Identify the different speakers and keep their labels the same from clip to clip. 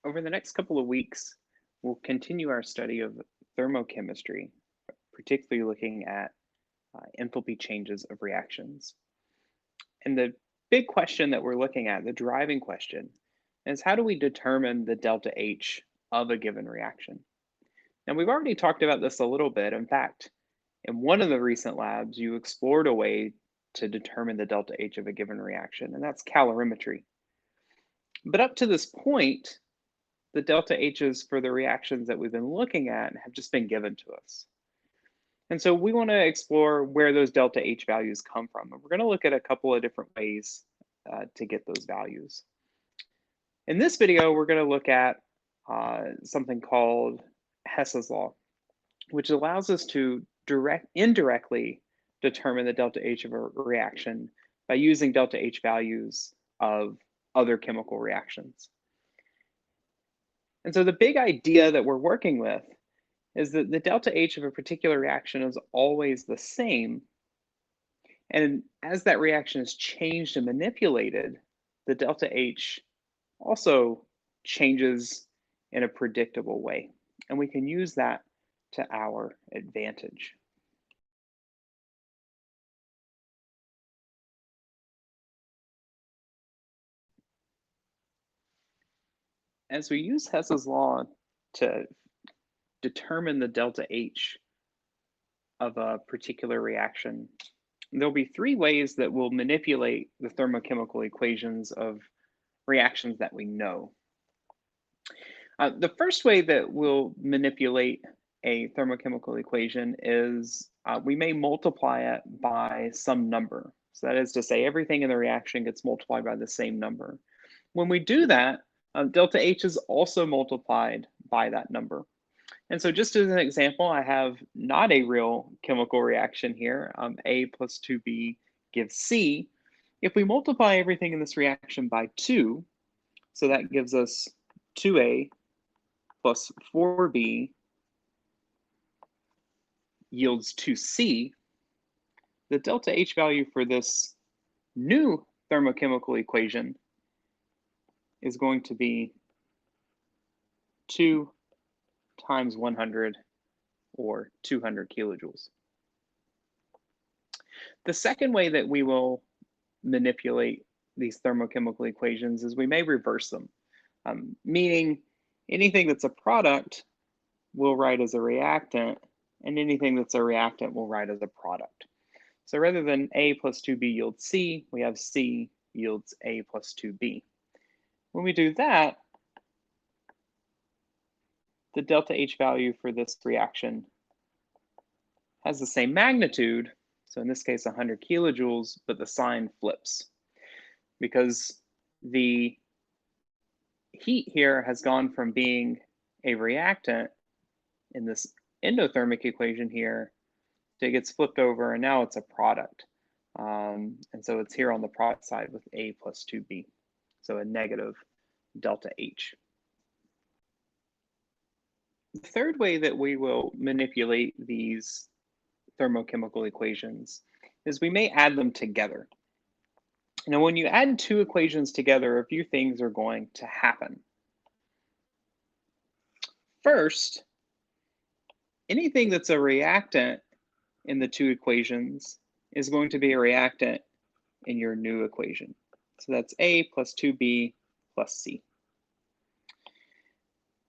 Speaker 1: Over the next couple of weeks, we'll continue our study of thermochemistry, particularly looking at enthalpy changes of reactions. And the big question that we're looking at, the driving question, is how do we determine the delta H of a given reaction? Now, we've already talked about this a little bit. In fact, in one of the recent labs, you explored a way to determine the delta H of a given reaction, and that's calorimetry. But up to this point, the delta H's for the reactions that we've been looking at have just been given to us. And so we want to explore where those delta H values come from. And we're going to look at a couple of different ways to get those values. In this video, we're going to look at something called Hess's Law, which allows us to indirectly determine the delta H of a reaction by using delta H values of other chemical reactions. And so the big idea that we're working with is that the delta H of a particular reaction is always the same. And as that reaction is changed and manipulated, the delta H also changes in a predictable way. And we can use that to our advantage. As we use Hess's law to determine the delta H of a particular reaction, there'll be three ways that we'll manipulate the thermochemical equations of reactions that we know. The first way that we'll manipulate a thermochemical equation is we may multiply it by some number. So that is to say, everything in the reaction gets multiplied by the same number. When we do that, delta H is also multiplied by that number. And so just as an example, I have not a real chemical reaction here. A plus 2B gives C. If we multiply everything in this reaction by 2, so that gives us 2A plus 4B yields 2C, the delta H value for this new thermochemical equation is going to be 2 times 100, or 200 kilojoules. The second way that we will manipulate these thermochemical equations is we may reverse them, meaning anything that's a product we'll write as a reactant, and anything that's a reactant we'll write as a product. So rather than A plus 2B yields C, we have C yields A plus 2B. When we do that, the delta H value for this reaction has the same magnitude, so in this case 100 kilojoules, but the sign flips because the heat here has gone from being a reactant in this endothermic equation here, so it gets flipped over and now it's a product. And so it's here on the product side with A plus 2B, so a negative delta H. The third way that we will manipulate these thermochemical equations is we may add them together. Now, when you add two equations together, a few things are going to happen. First, anything that's a reactant in the two equations is going to be a reactant in your new equation. So that's A plus 2B plus C.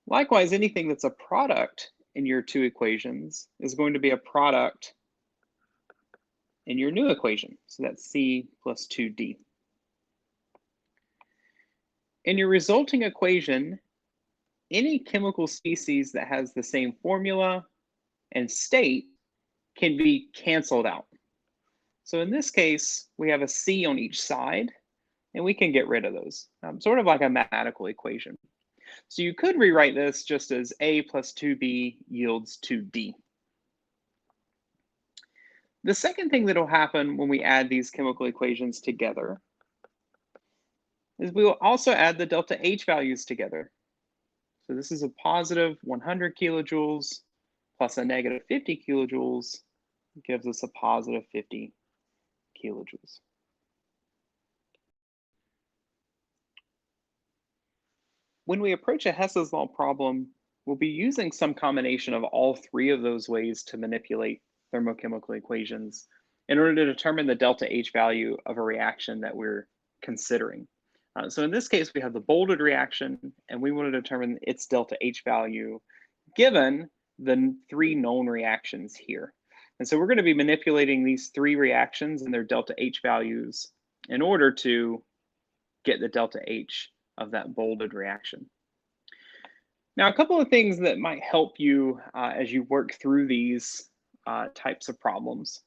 Speaker 1: Likewise, anything that's a product in your two equations is going to be a product in your new equation. So that's C plus 2D. In your resulting equation, any chemical species that has the same formula and state can be canceled out. So in this case, we have a C on each side, and we can get rid of those, sort of like a mathematical equation. So you could rewrite this just as A plus 2B yields 2D. The second thing that will happen when we add these chemical equations together is we will also add the delta H values together. So this is a positive 100 kilojoules plus a negative 50 kilojoules gives us a positive 50 kilojoules. when we approach a Hess's Law problem, we'll be using some combination of all three of those ways to manipulate thermochemical equations in order to determine the delta H value of a reaction that we're considering. So in this case, we have the bolded reaction, and we want to determine its delta H value given the three known reactions here. And so we're going to be manipulating these three reactions and their delta H values in order to get the delta H of that bolded reaction. Now, a couple of things that might help you as you work through these types of problems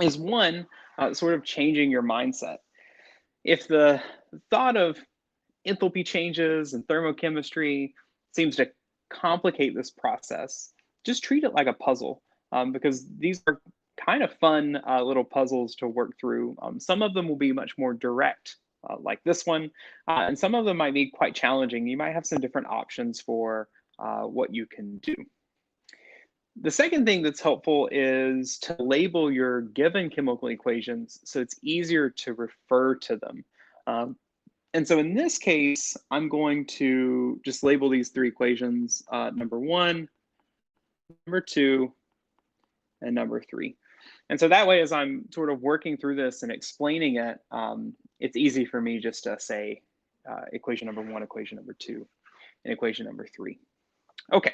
Speaker 1: is one, sort of changing your mindset. If the thought of enthalpy changes and thermochemistry seems to complicate this process, just treat it like a puzzle because these are kind of fun little puzzles to work through. Some of them will be much more direct, like this one, and some of them might be quite challenging. You might have some different options for what you can do. The second thing that's helpful is to label your given chemical equations so it's easier to refer to them. And so in this case, I'm going to just label these three equations, number one, number two, and number three. And so that way, as I'm sort of working through this and explaining it, it's easy for me just to say equation number one, equation number two, and equation number three. Okay,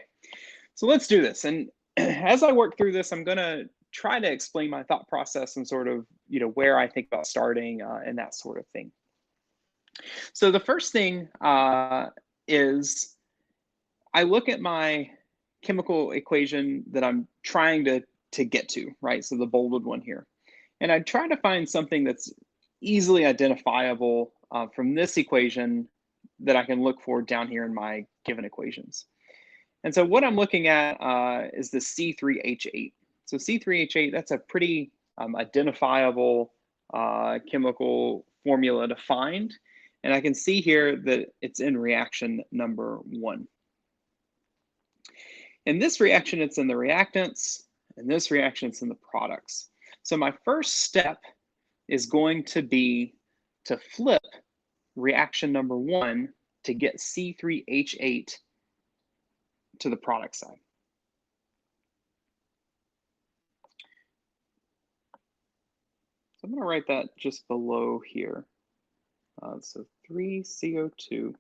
Speaker 1: so let's do this. And as I work through this, I'm going to try to explain my thought process and sort of, where I think about starting and that sort of thing. So the first thing is I look at my chemical equation that I'm trying to get to, right? So the bolded one here. And I try to find something that's easily identifiable from this equation that I can look for down here in my given equations. And so what I'm looking at is the C3H8. So C3H8, that's a pretty identifiable chemical formula to find. And I can see here that it's in reaction number one. In this reaction, it's in the reactants, and this reaction, it's in the products. So my first step is going to be to flip reaction number one to get C3H8 to the product side. So I'm going to write that just below here. So 3CO2,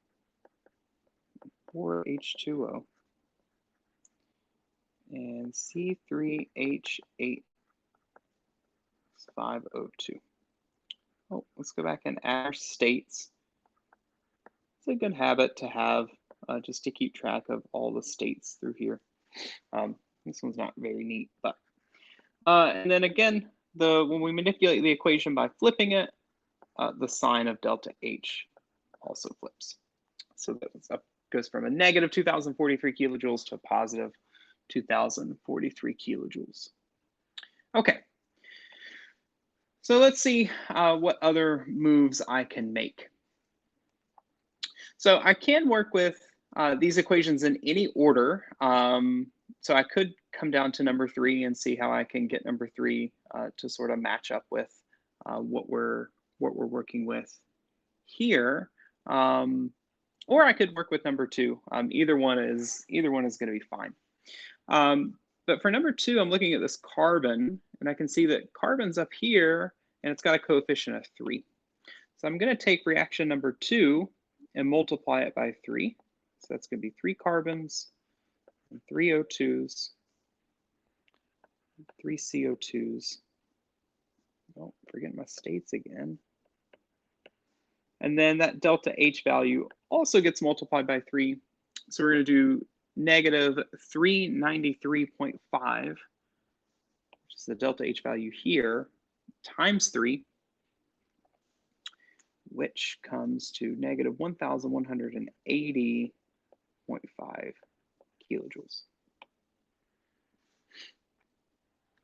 Speaker 1: 4H2O, and C3H8, 5O2. Oh, let's go back and add our states. It's a good habit to have just to keep track of all the states through here. This one's not very neat, but and then again, when we manipulate the equation by flipping it, the sign of delta H also flips. So that goes from a negative 2043 kilojoules to a positive 2043 kilojoules. Okay. So let's see what other moves I can make. So I can work with these equations in any order. So I could come down to number three and see how I can get number three to sort of match up with what we're working with here. Or I could work with number two. Either one is going to be fine. But for number two, I'm looking at this carbon, and I can see that carbon's up here, and it's got a coefficient of 3. So I'm going to take reaction number two and multiply it by 3. So that's going to be 3 carbons, and 3 O2s, 3 CO2s. Oh, forgetting my states again. And then that delta H value also gets multiplied by 3. So we're going to do negative 393.5, which is the delta H value here, times 3, which comes to negative 1,180.5 kilojoules.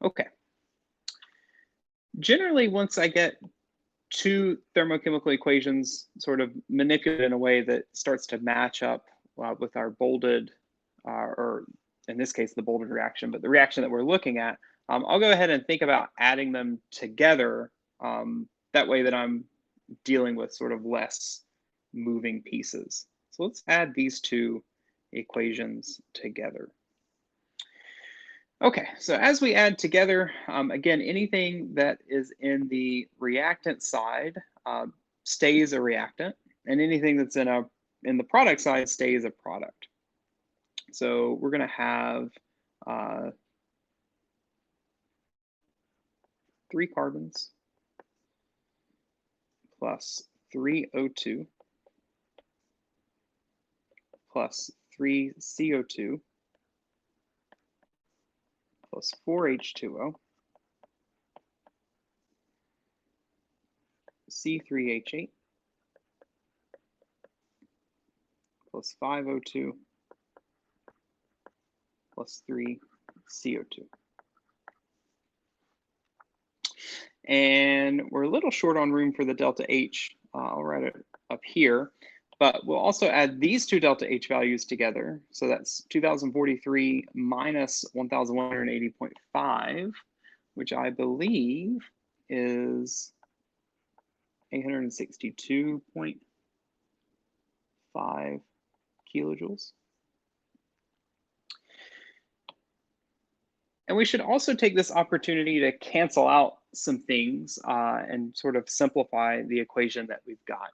Speaker 1: Okay. Generally, once I get two thermochemical equations sort of manipulated in a way that starts to match up with our bolded, or in this case, the bolded reaction, but the reaction that we're looking at, I'll go ahead and think about adding them together. That way that I'm dealing with sort of less moving pieces. So let's add these two equations together. Okay, so as we add together, again, anything that is in the reactant side stays a reactant, and anything that's in the product side stays a product. So we're going to have 3 carbons plus 3 O2 plus 3 CO2 plus 4 H2O, C3H8 plus 5 O2 plus 3 CO2. And we're a little short on room for the delta H. I'll write it up here, but we'll also add these two delta H values together. So that's 2043 minus 1180.5, which I believe is 862.5 kilojoules. And we should also take this opportunity to cancel out some things and sort of simplify the equation that we've got.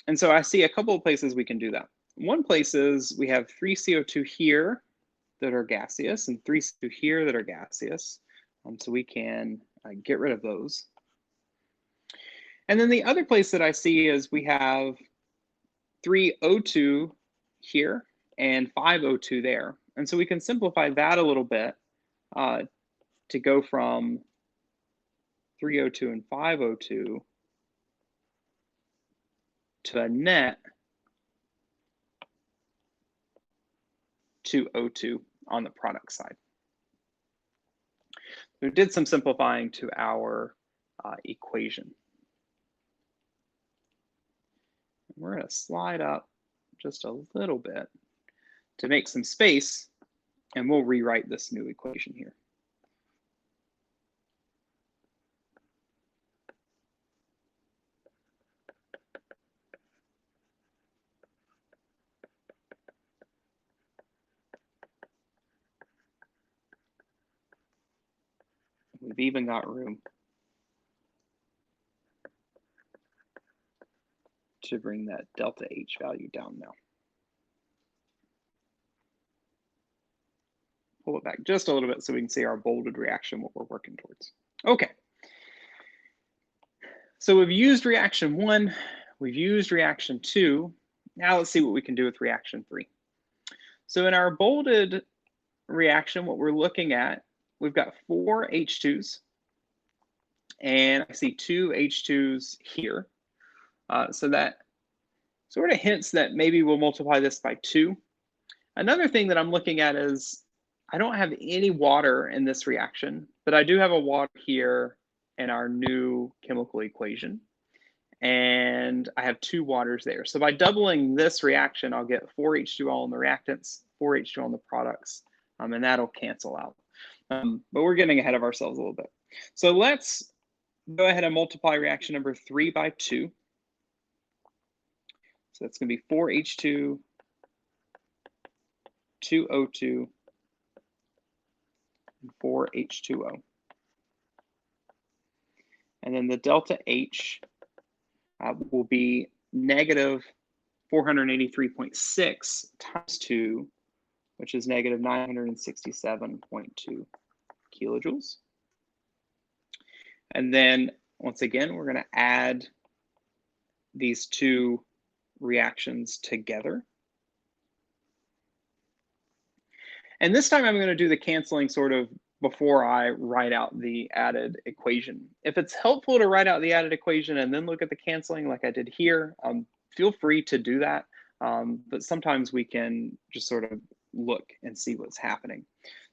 Speaker 1: And so I see a couple of places we can do that. One place is we have 3 CO2 here that are gaseous and 3 CO2 here that are gaseous. So we can get rid of those. And then the other place that I see is we have 3 O2 here and 5 O2 there. And so we can simplify that a little bit to go from 3 O2 and 5 O2 to a net 2 O2 on the product side. We did some simplifying to our equation. We're going to slide up just a little bit to make some space, and we'll rewrite this new equation here. We've even got room to bring that delta H value down now. Pull it back just a little bit so we can see our bolded reaction, what we're working towards. Okay. So we've used reaction 1, we've used reaction 2. Now let's see what we can do with reaction 3. So in our bolded reaction, what we're looking at, we've got 4 H2s, and I see 2 H2s here. So that sort of hints that maybe we'll multiply this by 2. Another thing that I'm looking at is I don't have any water in this reaction, but I do have a water here in our new chemical equation. And I have 2 waters there. So by doubling this reaction, I'll get 4 H2O on the reactants, 4 H2O on the products, and that'll cancel out. But we're getting ahead of ourselves a little bit. So let's go ahead and multiply reaction number 3 by 2. So that's going to be 4 H2, 2 O2, and 4 H2O. And then the delta H will be negative 483.6 times 2, which is negative 967.2 kilojoules. And then once again, we're going to add these 2 reactions together. And this time I'm going to do the canceling sort of before I write out the added equation. If it's helpful to write out the added equation and then look at the canceling like I did here, feel free to do that. But sometimes we can just sort of look and see what's happening.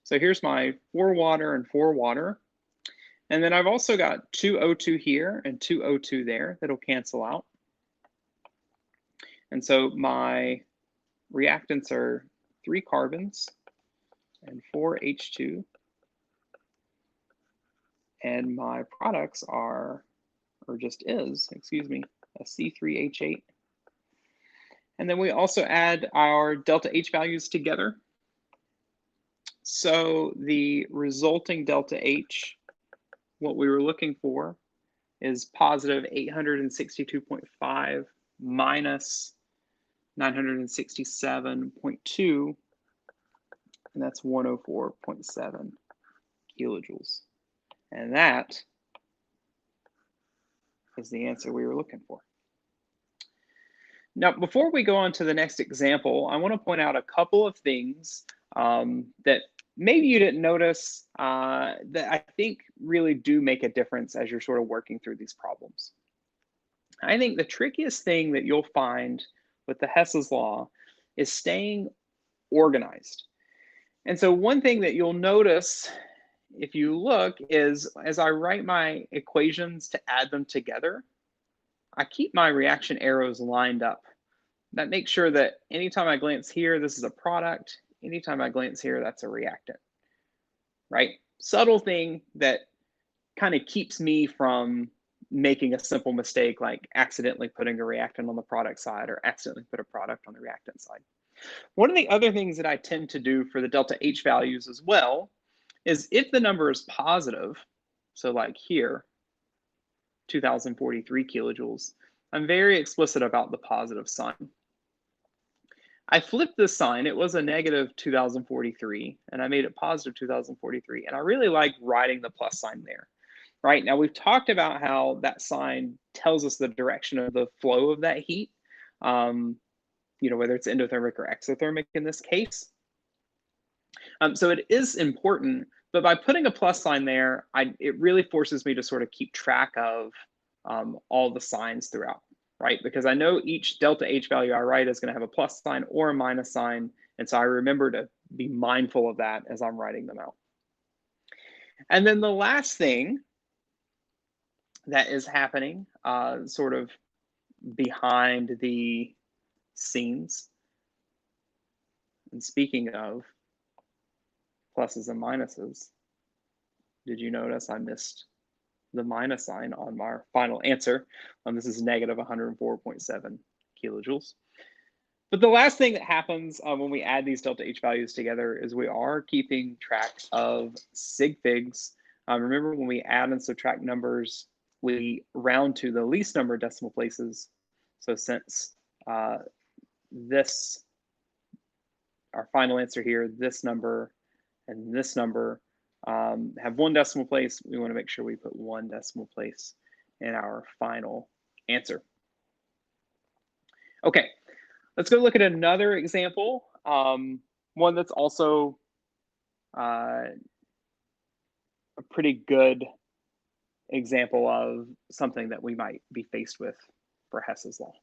Speaker 1: So here's my 4 water and 4 water. And then I've also got 2 O2 here and 2 O2 there that'll cancel out. And so my reactants are 3 carbons and 4 H2. And my products are, or just is, excuse me, a C3H8 And then we also add our delta H values together. So the resulting delta H, what we were looking for, is positive 862.5 minus 967.2, and that's 104.7 kilojoules. And that is the answer we were looking for. Now, before we go on to the next example, I want to point out a couple of things that maybe you didn't notice that I think really do make a difference as you're sort of working through these problems. I think the trickiest thing that you'll find with the Hess's Law is staying organized. And so one thing that you'll notice if you look is as I write my equations to add them together, I keep my reaction arrows lined up. That makes sure that anytime I glance here, this is a product. Anytime I glance here, that's a reactant, right? Subtle thing that kind of keeps me from making a simple mistake like accidentally putting a reactant on the product side or accidentally put a product on the reactant side. One of the other things that I tend to do for the delta H values as well is if the number is positive, so like here, 2043 kilojoules, I'm very explicit about the positive sign. I flipped this sign, it was a negative 2043, and I made it positive 2043, and I really like writing the plus sign there. Right, now we've talked about how that sign tells us the direction of the flow of that heat, you know, whether it's endothermic or exothermic in this case. So it is important, but by putting a plus sign there, it really forces me to sort of keep track of all the signs throughout, right? Because I know each delta H value I write is going to have a plus sign or a minus sign, and so I remember to be mindful of that as I'm writing them out. And then the last thing that is happening sort of behind the scenes, and speaking of pluses and minuses, did you notice I missed the minus sign on my final answer? This is negative 104.7 kilojoules. But the last thing that happens when we add these delta H values together is we are keeping track of sig figs. Remember, when we add and subtract numbers, we round to the least number of decimal places. So since this, our final answer here, this number and this number have one decimal place, we want to make sure we put one decimal place in our final answer. Okay, let's go look at another example, one that's also a pretty good example of something that we might be faced with for Hess's Law.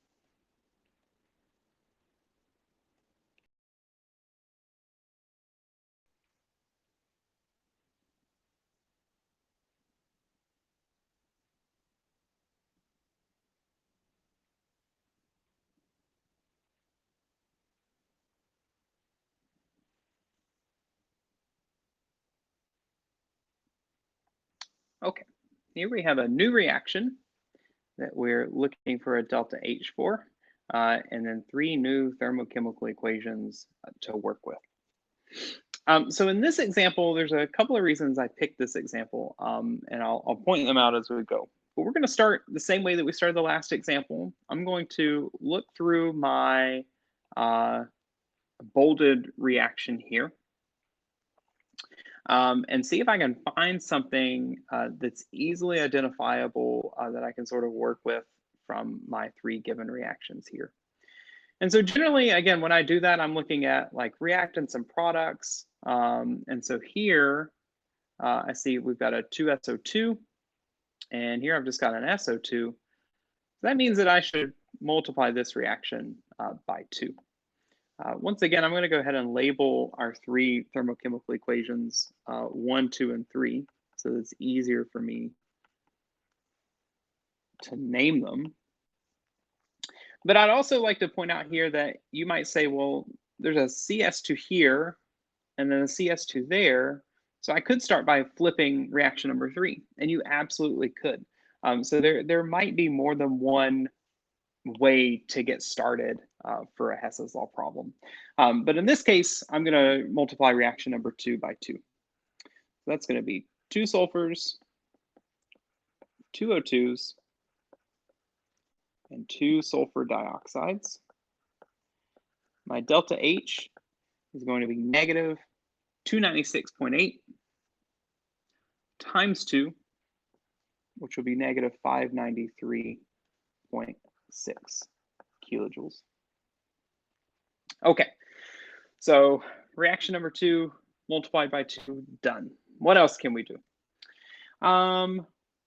Speaker 1: Okay, here we have a new reaction that we're looking for a delta H for, and then 3 new thermochemical equations to work with. So in this example, there's a couple of reasons I picked this example, and I'll point them out as we go. But we're going to start the same way that we started the last example. I'm going to look through my bolded reaction here and see if I can find something that's easily identifiable that I can sort of work with from my 3 given reactions here. And so generally, again, when I do that, I'm looking at like reactants and products. And so here, I see we've got a 2SO2, and here I've just got an SO2. So that means that I should multiply this reaction by 2. Once again, I'm going to go ahead and label our 3 thermochemical equations 1, 2, and 3, so it's easier for me to name them. But I'd also like to point out here that you might say, well, there's a CS2 here and then a CS2 there. So I could start by flipping reaction number 3, and you absolutely could. So there might be more than one way to get started for a Hess's Law problem. But in this case, I'm going to multiply reaction number 2 by 2. So that's going to be 2 sulfurs, 2 O2s, and 2 sulfur dioxides. My delta H is going to be negative 296.8 times 2, which will be negative 593.6 kilojoules. Okay, so reaction number 2 multiplied by 2, done. What else can we do?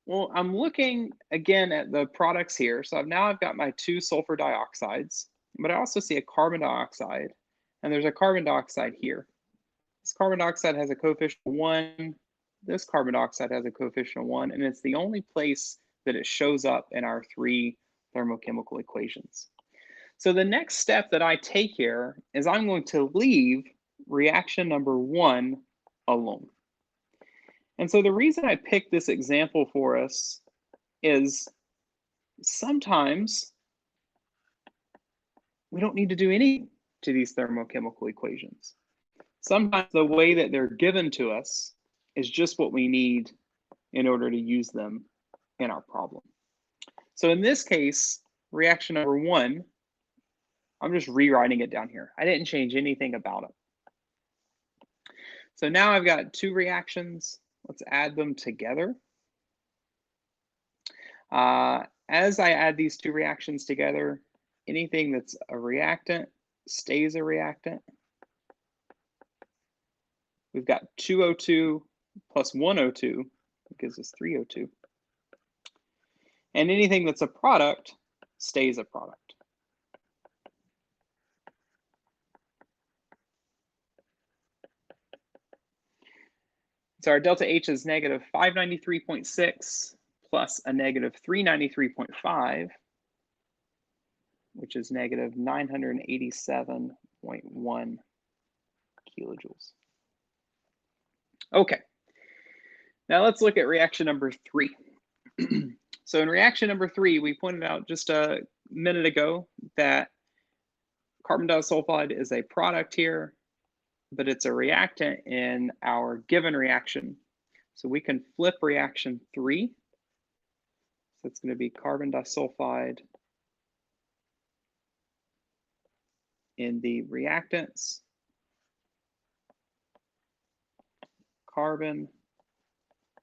Speaker 1: Well, I'm looking again at the products here. So I've got my 2 sulfur dioxides, but I also see a carbon dioxide, and there's a carbon dioxide here. This carbon dioxide has a coefficient of 1. This carbon dioxide has a coefficient of 1, and it's the only place that it shows up in our 3 thermochemical equations. So the next step that I take here is I'm going to leave reaction number 1 alone. And so the reason I picked this example for us is sometimes we don't need to do anything to these thermochemical equations. Sometimes the way that they're given to us is just what we need in order to use them in our problem. So in this case, reaction number 1, I'm just rewriting it down here. I didn't change anything about it. So now I've got 2 reactions. Let's add them together. As I add these 2 reactions together, anything that's a reactant stays a reactant. We've got 2 O2 plus 1 O2, that gives us 3 O2. And anything that's a product stays a product. So our delta H is negative 593.6 plus a negative 393.5, which is negative 987.1 kilojoules. Okay, now let's look at reaction number 3. So in reaction number 3, we pointed out just a minute ago that carbon disulfide is a product here, but it's a reactant in our given reaction. So we can flip reaction 3. So it's going to be carbon disulfide in the reactants, carbon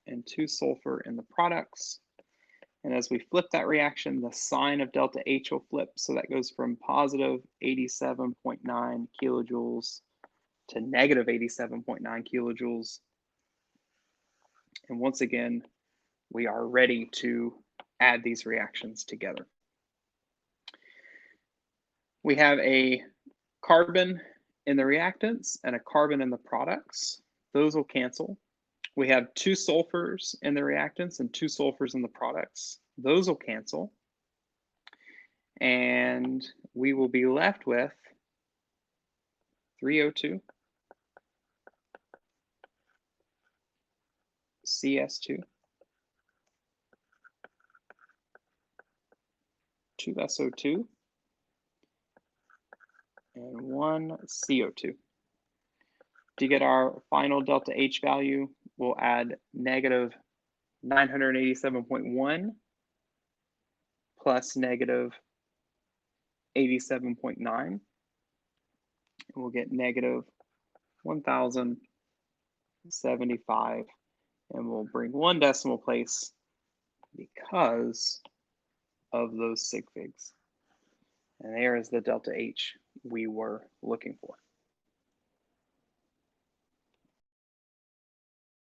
Speaker 1: and 2 sulfur in the products. And as we flip that reaction, the sign of delta H will flip. So that goes from positive 87.9 kilojoules to negative 87.9 kilojoules. And once again, we are ready to add these reactions together. We have a carbon in the reactants and a carbon in the products. Those will cancel. We have 2 sulfurs in the reactants and 2 sulfurs in the products. Those will cancel. And we will be left with 3O2, CS2, 2 SO2, and 1 CO2. To get our final delta H value, we'll add negative 987.1 plus negative 87.9. And we'll get negative 1075, and we'll bring 1 decimal place because of those sig figs. And there is the delta H we were looking for.